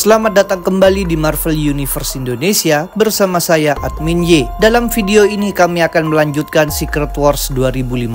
Selamat datang kembali di Marvel Universe Indonesia bersama saya Admin Y. Dalam video ini kami akan melanjutkan Secret Wars 2015.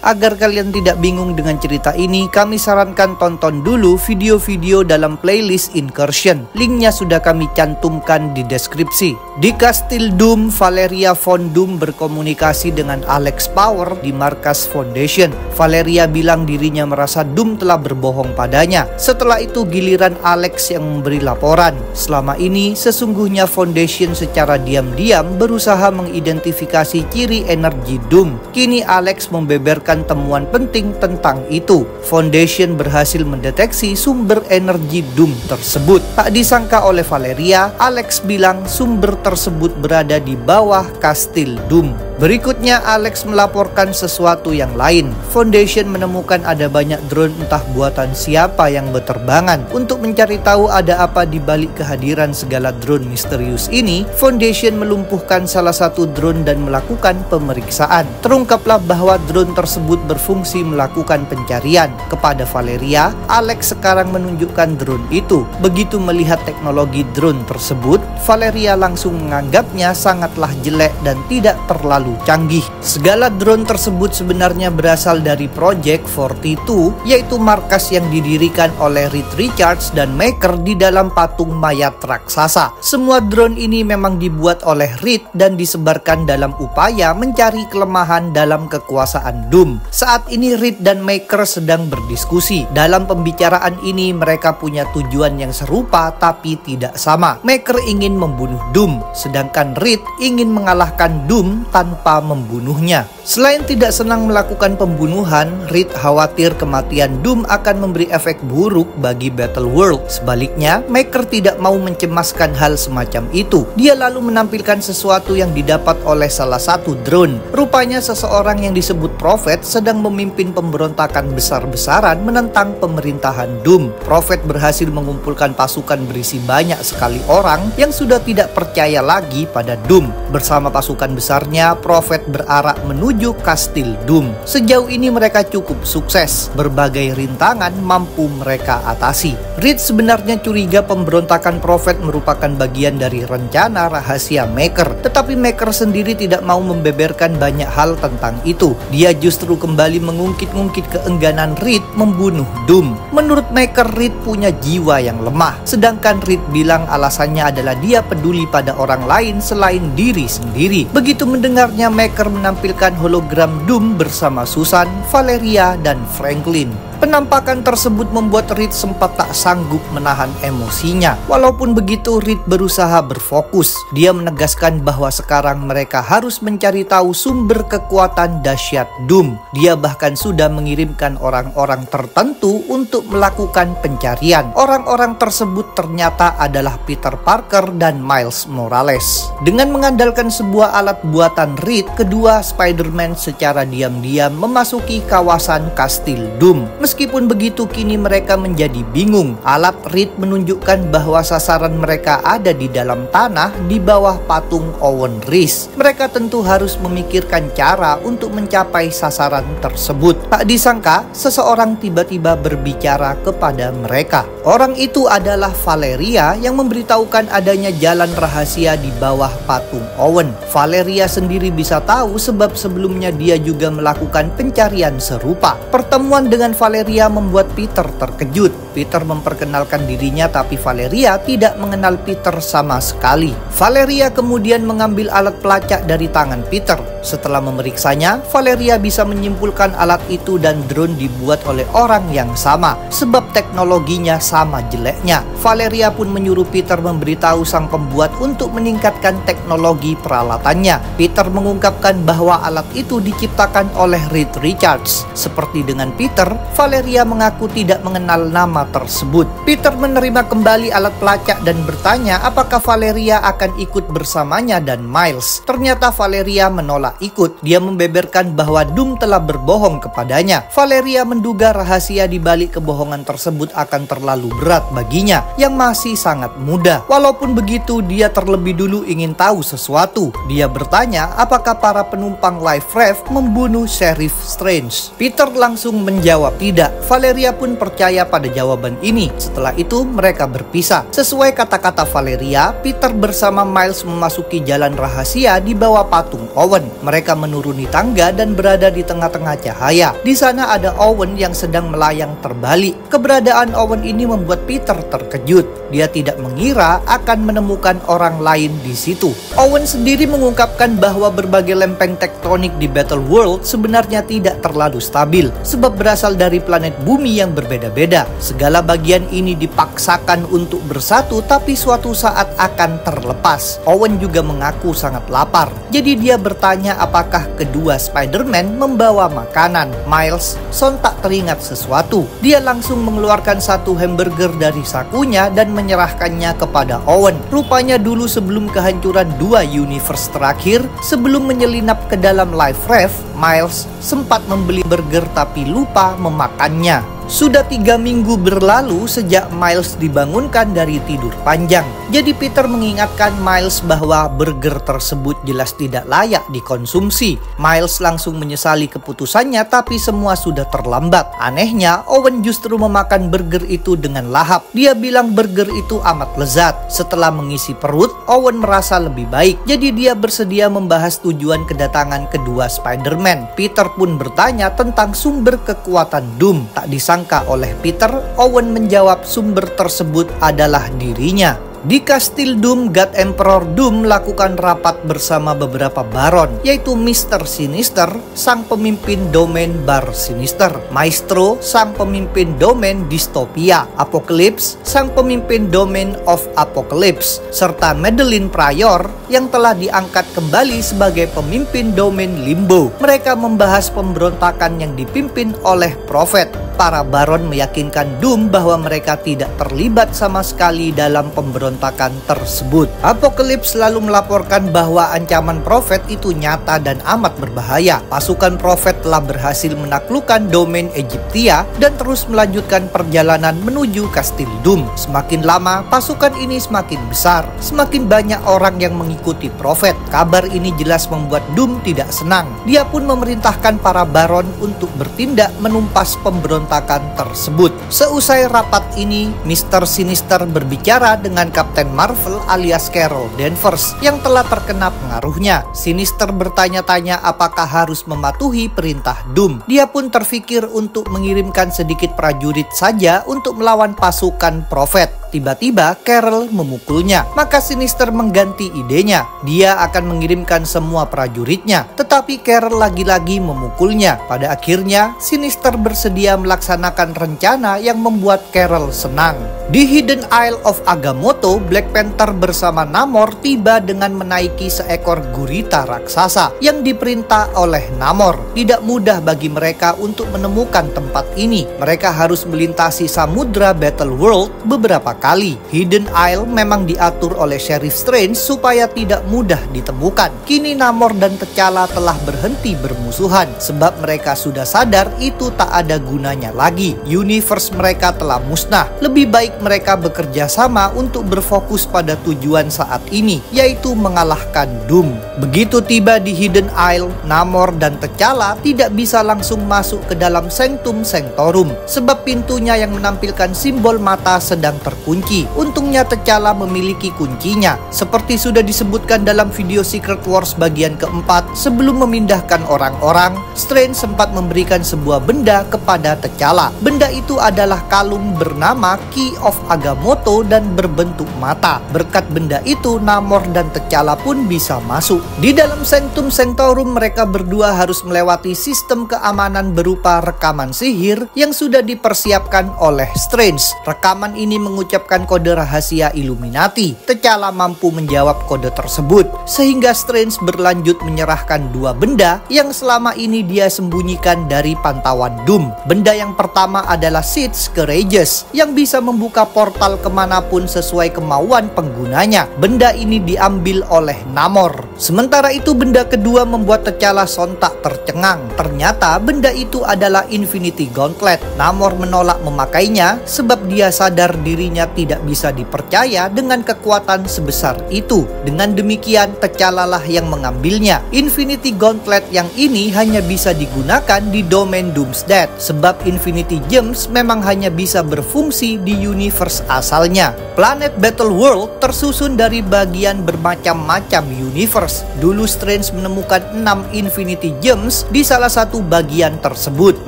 Agar kalian tidak bingung dengan cerita ini, kami sarankan tonton dulu video-video dalam playlist Incursion. Linknya sudah kami cantumkan di deskripsi. Di Kastil Doom, Valeria Von Doom berkomunikasi dengan Alex Power di markas Foundation. Valeria bilang dirinya merasa Doom telah berbohong padanya. Setelah itu giliran Alex yang memberi laporan. Selama ini sesungguhnya Foundation secara diam-diam berusaha mengidentifikasi ciri energi Doom. Kini Alex membeberkan temuan penting tentang itu. Foundation berhasil mendeteksi sumber energi Doom tersebut. Tak disangka oleh Valeria, Alex bilang sumber tersebut berada di bawah Kastil Doom. Berikutnya Alex melaporkan sesuatu yang lain. Foundation menemukan ada banyak drone entah buatan siapa yang berterbangan. Untuk mencari tahu ada apa di balik kehadiran segala drone misterius ini, Foundation melumpuhkan salah satu drone dan melakukan pemeriksaan. Terungkaplah bahwa drone tersebut berfungsi melakukan pencarian. Kepada Valeria, Alex sekarang menunjukkan drone itu. Begitu melihat teknologi drone tersebut, Valeria langsung menganggapnya sangatlah jelek dan tidak terlalu canggih. Segala drone tersebut sebenarnya berasal dari Project 42, yaitu markas yang didirikan oleh Reed Richards dan Maker di dalam patung mayat raksasa. Semua drone ini memang dibuat oleh Reed dan disebarkan dalam upaya mencari kelemahan dalam kekuasaan Doom. Saat ini Reed dan Maker sedang berdiskusi. Dalam pembicaraan ini mereka punya tujuan yang serupa tapi tidak sama. Maker ingin membunuh Doom, sedangkan Reed ingin mengalahkan Doom tanpa membunuhnya. Selain tidak senang melakukan pembunuhan, Reed khawatir kematian Doom akan memberi efek buruk bagi Battle World. Sebaliknya, Maker tidak mau mencemaskan hal semacam itu. Dia lalu menampilkan sesuatu yang didapat oleh salah satu drone. Rupanya seseorang yang disebut Prophet sedang memimpin pemberontakan besar-besaran menentang pemerintahan Doom. Prophet berhasil mengumpulkan pasukan berisi banyak sekali orang yang sudah tidak percaya lagi pada Doom. Bersama pasukan besarnya, Prophet berarak menuju Kastil Doom. Sejauh ini mereka cukup sukses. Berbagai rintangan mampu mereka atasi. Reed sebenarnya curiga pemberontakan Prophet merupakan bagian dari rencana rahasia Maker. Tetapi Maker sendiri tidak mau membeberkan banyak hal tentang itu. Dia justru kembali mengungkit-ungkit keengganan Reed membunuh Doom. Menurut Maker, Reed punya jiwa yang lemah. Sedangkan Reed bilang alasannya adalah dia peduli pada orang lain selain diri sendiri. Begitu mendengarnya, Maker menampilkan hologram Doom bersama Susan, Valeria, dan Franklin. Penampakan tersebut membuat Reed sempat tak sanggup menahan emosinya. Walaupun begitu, Reed berusaha berfokus. Dia menegaskan bahwa sekarang mereka harus mencari tahu sumber kekuatan dahsyat Doom. Dia bahkan sudah mengirimkan orang-orang tertentu untuk melakukan pencarian. Orang-orang tersebut ternyata adalah Peter Parker dan Miles Morales. Dengan mengandalkan sebuah alat buatan Reed, kedua Spider-Man secara diam-diam memasuki kawasan Kastil Doom. Meskipun begitu, kini mereka menjadi bingung. Alat Reed menunjukkan bahwa sasaran mereka ada di dalam tanah di bawah patung Owen Reece. Mereka tentu harus memikirkan cara untuk mencapai sasaran tersebut. Tak disangka, seseorang tiba-tiba berbicara kepada mereka. Orang itu adalah Valeria yang memberitahukan adanya jalan rahasia di bawah patung Owen. Valeria sendiri bisa tahu sebab sebelumnya dia juga melakukan pencarian serupa. Pertemuan dengan Valeria membuat Peter terkejut. Peter memperkenalkan dirinya tapi Valeria tidak mengenal Peter sama sekali. Valeria kemudian mengambil alat pelacak dari tangan Peter. Setelah memeriksanya, Valeria bisa menyimpulkan alat itu dan drone dibuat oleh orang yang sama sebab teknologinya sama jeleknya. Valeria pun menyuruh Peter memberitahu sang pembuat untuk meningkatkan teknologi peralatannya. Peter mengungkapkan bahwa alat itu diciptakan oleh Reed Richards. Seperti dengan Peter, Valeria mengaku tidak mengenal nama tersebut. Peter menerima kembali alat pelacak dan bertanya apakah Valeria akan ikut bersamanya dan Miles. Ternyata Valeria menolak ikut. Dia membeberkan bahwa Doom telah berbohong kepadanya. Valeria menduga rahasia di balik kebohongan tersebut akan terlalu berat baginya yang masih sangat muda. Walaupun begitu, dia terlebih dulu ingin tahu sesuatu. Dia bertanya apakah para penumpang Life Raft membunuh Sheriff Strange. Peter langsung menjawab tidak. Valeria pun percaya pada jawaban jawaban ini. Setelah itu mereka berpisah. Sesuai kata-kata Valeria, Peter bersama Miles memasuki jalan rahasia di bawah patung Owen. Mereka menuruni tangga dan berada di tengah-tengah cahaya. Di sana ada Owen yang sedang melayang terbalik. Keberadaan Owen ini membuat Peter terkejut. Dia tidak mengira akan menemukan orang lain di situ. Owen sendiri mengungkapkan bahwa berbagai lempeng tektonik di Battle World sebenarnya tidak terlalu stabil, sebab berasal dari planet bumi yang berbeda-beda. Segala bagian ini dipaksakan untuk bersatu, tapi suatu saat akan terlepas. Owen juga mengaku sangat lapar, jadi dia bertanya apakah kedua Spider-Man membawa makanan. Miles sontak teringat sesuatu. Dia langsung mengeluarkan satu hamburger dari sakunya dan menyerahkannya kepada Owen. Rupanya dulu sebelum kehancuran dua universe terakhir, sebelum menyelinap ke dalam Life Raft, Miles sempat membeli burger tapi lupa memakannya. Sudah 3 minggu berlalu sejak Miles dibangunkan dari tidur panjang. Jadi Peter mengingatkan Miles bahwa burger tersebut jelas tidak layak dikonsumsi. Miles langsung menyesali keputusannya, tapi semua sudah terlambat. Anehnya, Owen justru memakan burger itu dengan lahap. Dia bilang burger itu amat lezat. Setelah mengisi perut, Owen merasa lebih baik. Jadi dia bersedia membahas tujuan kedatangan kedua Spider-Man. Peter pun bertanya tentang sumber kekuatan Doom. Tak disangka oleh Peter, Owen menjawab sumber tersebut adalah dirinya. Di Kastil Doom, God Emperor Doom melakukan rapat bersama beberapa baron, yaitu Mr. Sinister, sang pemimpin domain Bar Sinister, Maestro, sang pemimpin domain Dystopia, Apocalypse, sang pemimpin domain of Apocalypse, serta Madeline Pryor yang telah diangkat kembali sebagai pemimpin domain Limbo. Mereka membahas pemberontakan yang dipimpin oleh Prophet. Para baron meyakinkan Doom bahwa mereka tidak terlibat sama sekali dalam pemberontakan tersebut. Apocalypse lalu melaporkan bahwa ancaman Prophet itu nyata dan amat berbahaya. Pasukan Prophet telah berhasil menaklukkan domain Egyptia dan terus melanjutkan perjalanan menuju Kastil Doom. Semakin lama, pasukan ini semakin besar. Semakin banyak orang yang mengikuti Prophet. Kabar ini jelas membuat Doom tidak senang. Dia pun memerintahkan para baron untuk bertindak menumpas pemberontakan tersebut. Seusai rapat ini, Mr. Sinister berbicara dengan Kapten Marvel alias Carol Danvers yang telah terkena pengaruhnya. Sinister bertanya-tanya apakah harus mematuhi perintah Doom. Dia pun terfikir untuk mengirimkan sedikit prajurit saja untuk melawan pasukan Prophet. Tiba-tiba Carol memukulnya. Maka Sinister mengganti idenya. Dia akan mengirimkan semua prajuritnya. Tetapi Carol lagi-lagi memukulnya. Pada akhirnya Sinister bersedia melaksanakan rencana yang membuat Carol senang. Di Hidden Isle of Agamotto, Black Panther bersama Namor tiba dengan menaiki seekor gurita raksasa yang diperintah oleh Namor. Tidak mudah bagi mereka untuk menemukan tempat ini. Mereka harus melintasi samudra Battle World beberapa kali. Hidden Isle memang diatur oleh Sheriff Strange supaya tidak mudah ditemukan. Kini Namor dan T'Challa telah berhenti bermusuhan sebab mereka sudah sadar itu tak ada gunanya lagi. Universe mereka telah musnah. Lebih baik mereka bekerja sama untuk berfokus pada tujuan saat ini, yaitu mengalahkan Doom. Begitu tiba di Hidden Isle, Namor dan T'Challa tidak bisa langsung masuk ke dalam Sanctum Sanctorum sebab pintunya yang menampilkan simbol mata sedang terkunci. Untungnya T'Challa memiliki kuncinya. Seperti sudah disebutkan dalam video Secret Wars bagian keempat, sebelum memindahkan orang-orang, Strange sempat memberikan sebuah benda kepada T'Challa. Benda itu adalah kalung bernama Key of Agamotto dan berbentuk mata. Berkat benda itu, Namor dan T'Challa pun bisa masuk. Di dalam Sanctum Sanctorum, mereka berdua harus melewati sistem keamanan berupa rekaman sihir yang sudah dipersiapkan oleh Strange. Rekaman ini mengucapkan kode rahasia Illuminati. T'Challa mampu menjawab kode tersebut, sehingga Strange berlanjut menyerahkan dua benda yang selama ini dia sembunyikan dari pantauan Doom. Benda yang pertama adalah Seeds Courageous yang bisa membuka portal kemanapun sesuai kemauan penggunanya. Benda ini diambil oleh Namor. Sementara itu benda kedua membuat T'Challa sontak tercengang. Ternyata benda itu adalah Infinity Gauntlet. Namor menolak memakainya sebab dia sadar dirinya tidak bisa dipercaya dengan kekuatan sebesar itu. Dengan demikian T'Challa lah yang mengambilnya. Infinity Gauntlet yang ini hanya bisa digunakan di domain Doomsday sebab Infinity Gems memang hanya bisa berfungsi di universe asalnya. Planet Battle World tersusun dari bagian bermacam-macam universe. Dulu Strange menemukan 6 Infinity Gems di salah satu bagian tersebut.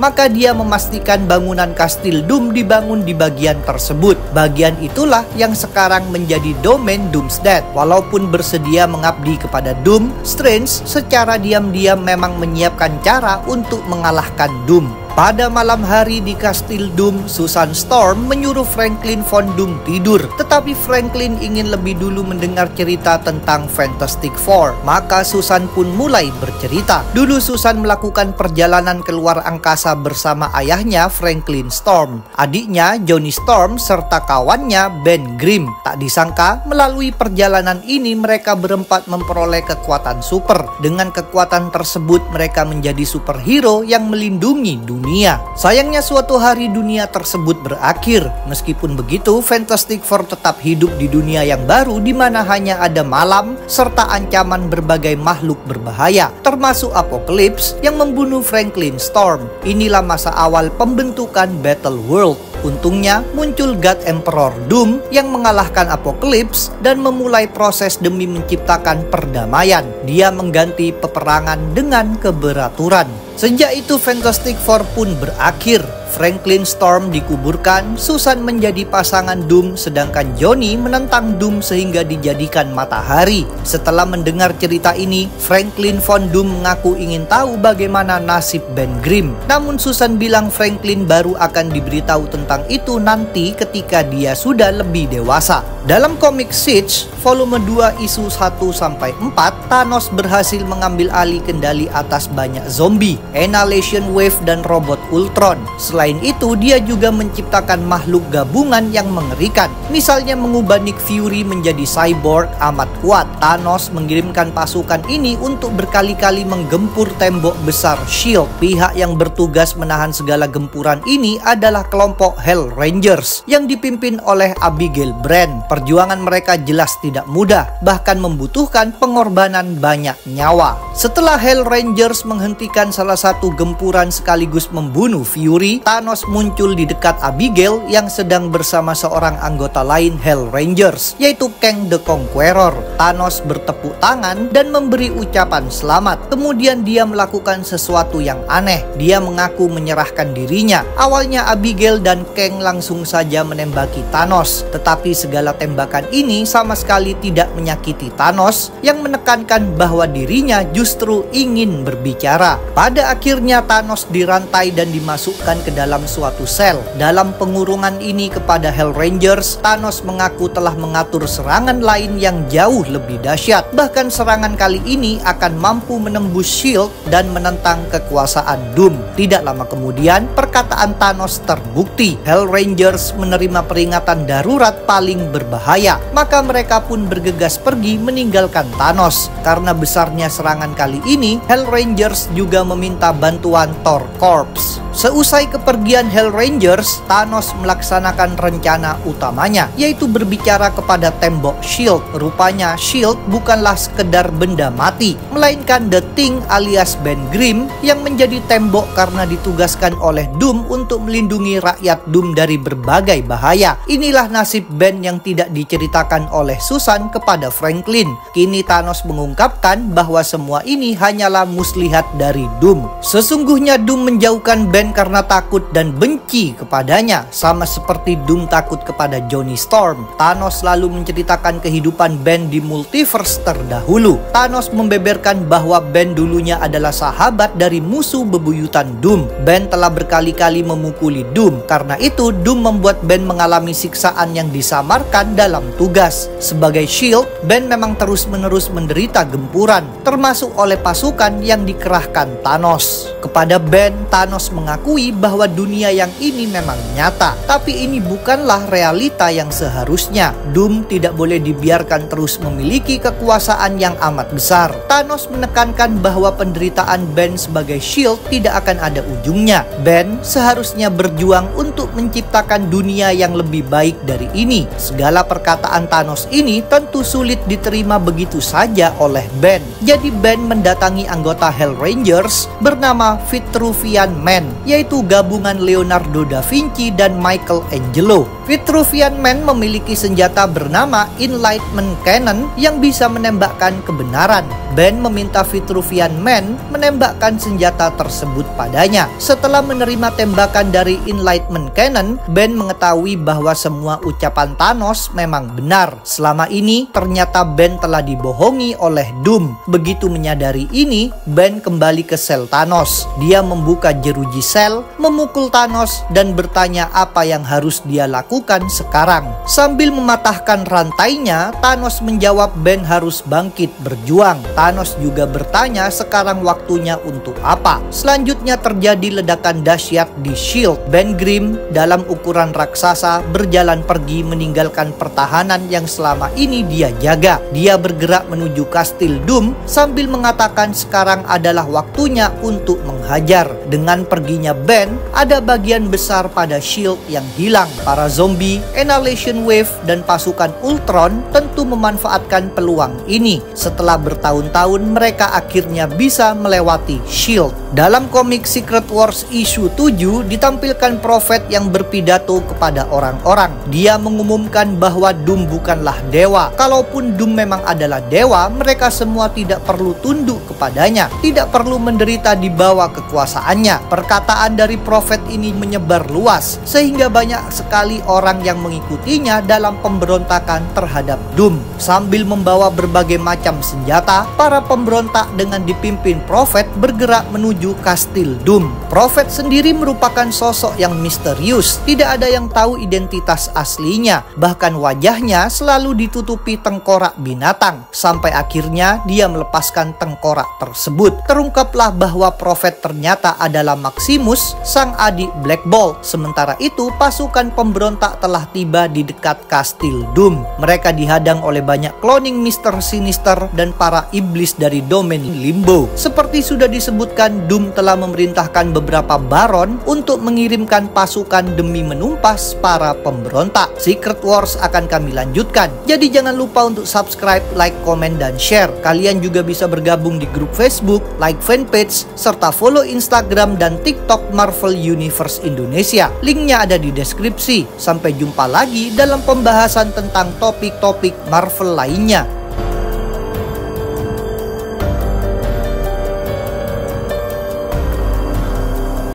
Maka dia memastikan bangunan Kastil Doom dibangun di bagian tersebut. Bagian itulah yang sekarang menjadi domain Doomsday. Walaupun bersedia mengabdi kepada Doom, Strange secara diam-diam memang menyiapkan cara untuk mengalahkan Doom. Pada malam hari di Kastil Doom, Susan Storm menyuruh Franklin Von Doom tidur. Tetapi Franklin ingin lebih dulu mendengar cerita tentang Fantastic Four. Maka Susan pun mulai bercerita. Dulu Susan melakukan perjalanan keluar angkasa bersama ayahnya Franklin Storm, adiknya Johnny Storm, serta kawannya Ben Grimm. Tak disangka melalui perjalanan ini mereka berempat memperoleh kekuatan super. Dengan kekuatan tersebut mereka menjadi superhero yang melindungi dunia. Sayangnya suatu hari dunia tersebut berakhir. Meskipun begitu, Fantastic Four tetap hidup di dunia yang baru di mana hanya ada malam serta ancaman berbagai makhluk berbahaya, termasuk Apocalypse yang membunuh Franklin Storm. Inilah masa awal pembentukan Battle World. Untungnya muncul God Emperor Doom yang mengalahkan Apocalypse dan memulai proses demi menciptakan perdamaian. Dia mengganti peperangan dengan keberaturan. Sejak itu Fantastic Four pun berakhir. Franklin Storm dikuburkan, Susan menjadi pasangan Doom, sedangkan Johnny menentang Doom sehingga dijadikan matahari. Setelah mendengar cerita ini, Franklin Von Doom mengaku ingin tahu bagaimana nasib Ben Grimm. Namun Susan bilang Franklin baru akan diberitahu tentang itu nanti ketika dia sudah lebih dewasa. Dalam komik Siege, volume 2 isu 1-4, Thanos berhasil mengambil alih kendali atas banyak zombie, Annihilation Wave dan robot Ultron. Selain itu, dia juga menciptakan makhluk gabungan yang mengerikan. Misalnya mengubah Nick Fury menjadi cyborg amat kuat. Thanos mengirimkan pasukan ini untuk berkali-kali menggempur tembok besar S.H.I.E.L.D. Pihak yang bertugas menahan segala gempuran ini adalah kelompok Hell Rangers yang dipimpin oleh Abigail Brand. Perjuangan mereka jelas tidak mudah, bahkan membutuhkan pengorbanan banyak nyawa. Setelah Hell Rangers menghentikan salah satu gempuran sekaligus membunuh Fury, Thanos muncul di dekat Abigail yang sedang bersama seorang anggota lain Hell Rangers, yaitu Kang the Conqueror. Thanos bertepuk tangan dan memberi ucapan selamat. Kemudian dia melakukan sesuatu yang aneh. Dia mengaku menyerahkan dirinya. Awalnya Abigail dan Kang langsung saja menembaki Thanos, tetapi segala tembakan ini sama sekali tidak menyakiti Thanos yang menekankan bahwa dirinya justru ingin berbicara. Pada akhirnya Thanos dirantai dan dimasukkan ke dalam suatu sel. Dalam pengurungan ini kepada Hell Rangers, Thanos mengaku telah mengatur serangan lain yang jauh lebih dahsyat. Bahkan serangan kali ini akan mampu menembus S.H.I.E.L.D. dan menentang kekuasaan Doom. Tidak lama kemudian, perkataan Thanos terbukti. Hell Rangers menerima peringatan darurat paling berbahaya. Maka mereka pun bergegas pergi meninggalkan Thanos. Karena besarnya serangan kali ini, Hell Rangers juga meminta bantuan Thor Corps. Seusai kepergian Hell Rangers, Thanos melaksanakan rencana utamanya, yaitu berbicara kepada tembok S.H.I.E.L.D. Rupanya S.H.I.E.L.D. bukanlah sekedar benda mati, melainkan The Thing alias Ben Grimm yang menjadi tembok karena ditugaskan oleh Doom untuk melindungi rakyat Doom dari berbagai bahaya. Inilah nasib Ben yang tidak diceritakan oleh Susan kepada Franklin. Kini Thanos mengungkapkan bahwa semua ini hanyalah muslihat dari Doom. Sesungguhnya Doom menjauhkan Ben karena takut dan benci kepadanya, sama seperti Doom takut kepada Johnny Storm. Thanos lalu menceritakan kehidupan Ben di multiverse terdahulu. Thanos membeberkan bahwa Ben dulunya adalah sahabat dari musuh bebuyutan Doom. Ben telah berkali-kali memukuli Doom. Karena itu Doom membuat Ben mengalami siksaan yang disamarkan dalam tugas. Sebagai S.H.I.E.L.D., Ben memang terus-menerus menderita gempuran, termasuk oleh pasukan yang dikerahkan Thanos. Kepada Ben, Thanos mengakui bahwa dunia yang ini memang nyata, tapi ini bukanlah realita yang seharusnya. Doom tidak boleh dibiarkan terus memiliki kekuasaan yang amat besar. Thanos menekankan bahwa penderitaan Ben sebagai Shield tidak akan ada ujungnya. Ben seharusnya berjuang untuk menciptakan dunia yang lebih baik dari ini. Segala perkataan Thanos ini tentu sulit diterima begitu saja oleh Ben. Jadi Ben mendatangi anggota Hell Rangers bernama Vitruvian Man, yaitu gabungan Leonardo da Vinci dan Michelangelo. Vitruvian Man memiliki senjata bernama Enlightenment Cannon yang bisa menembakkan kebenaran. Ben meminta Vitruvian Man menembakkan senjata tersebut padanya. Setelah menerima tembakan dari Enlightenment Cannon, Ben mengetahui bahwa semua ucapan Thanos memang benar. Selama ini ternyata Ben telah dibohongi oleh Doom. Begitu menyadari ini, Ben kembali ke sel Thanos. Dia membuka jeruji sel, memukul Thanos, dan bertanya apa yang harus dia lakukan sekarang. Sambil mematahkan rantainya, Thanos menjawab Ben harus bangkit berjuang. Thanos juga bertanya sekarang waktunya untuk apa. Selanjutnya terjadi ledakan dahsyat di Shield. Ben Grimm dalam ukuran raksasa berjalan pergi meninggalkan pertahanan yang selama ini dia jaga. Dia bergerak menuju kastil Doom sambil mengatakan sekarang adalah waktunya untuk menghajar. Dengan perginya Ben, ada bagian besar pada Shield yang hilang. Para zombie, Annihilation Wave, dan pasukan Ultron tentu memanfaatkan peluang ini. Setelah bertahun-tahun mereka akhirnya bisa melewati Shield. Dalam komik Secret Wars issue 7 ditampilkan Prophet yang berpidato kepada orang-orang. Dia mengumumkan bahwa Doom bukanlah dewa. Kalaupun Doom memang adalah dewa, mereka semua tidak perlu tunduk kepadanya, tidak perlu menderita di bawah kekuasaannya. Perkataan dari Prophet ini menyebar luas sehingga banyak sekali orang yang mengikutinya dalam pemberontakan terhadap Doom. Sambil membawa berbagai macam senjata, para pemberontak dengan dipimpin Prophet bergerak menuju kastil Doom. Prophet sendiri merupakan sosok yang misterius. Tidak ada yang tahu identitas aslinya. Bahkan wajahnya selalu ditutupi tengkorak binatang. Sampai akhirnya dia melepaskan tengkorak tersebut. Terungkaplah bahwa Prophet ternyata adalah Maximus, sang adik Black Bolt. Sementara itu, pasukan pemberontak telah tiba di dekat kastil Doom. Mereka dihadang oleh banyak cloning Mr. Sinister dan para iblis dari domain Limbo. Seperti sudah disebutkan, Doom telah memerintahkan beberapa baron untuk mengirimkan pasukan demi menumpas para pemberontak. Secret Wars akan kami lanjutkan. Jadi jangan lupa untuk subscribe, like, komen, dan share. Kalian juga bisa bergabung di grup Facebook, like fanpage, serta follow Instagram dan TikTok Marvel Universe Indonesia. Linknya ada di deskripsi. Sampai jumpa lagi dalam pembahasan tentang topik-topik Marvel lainnya.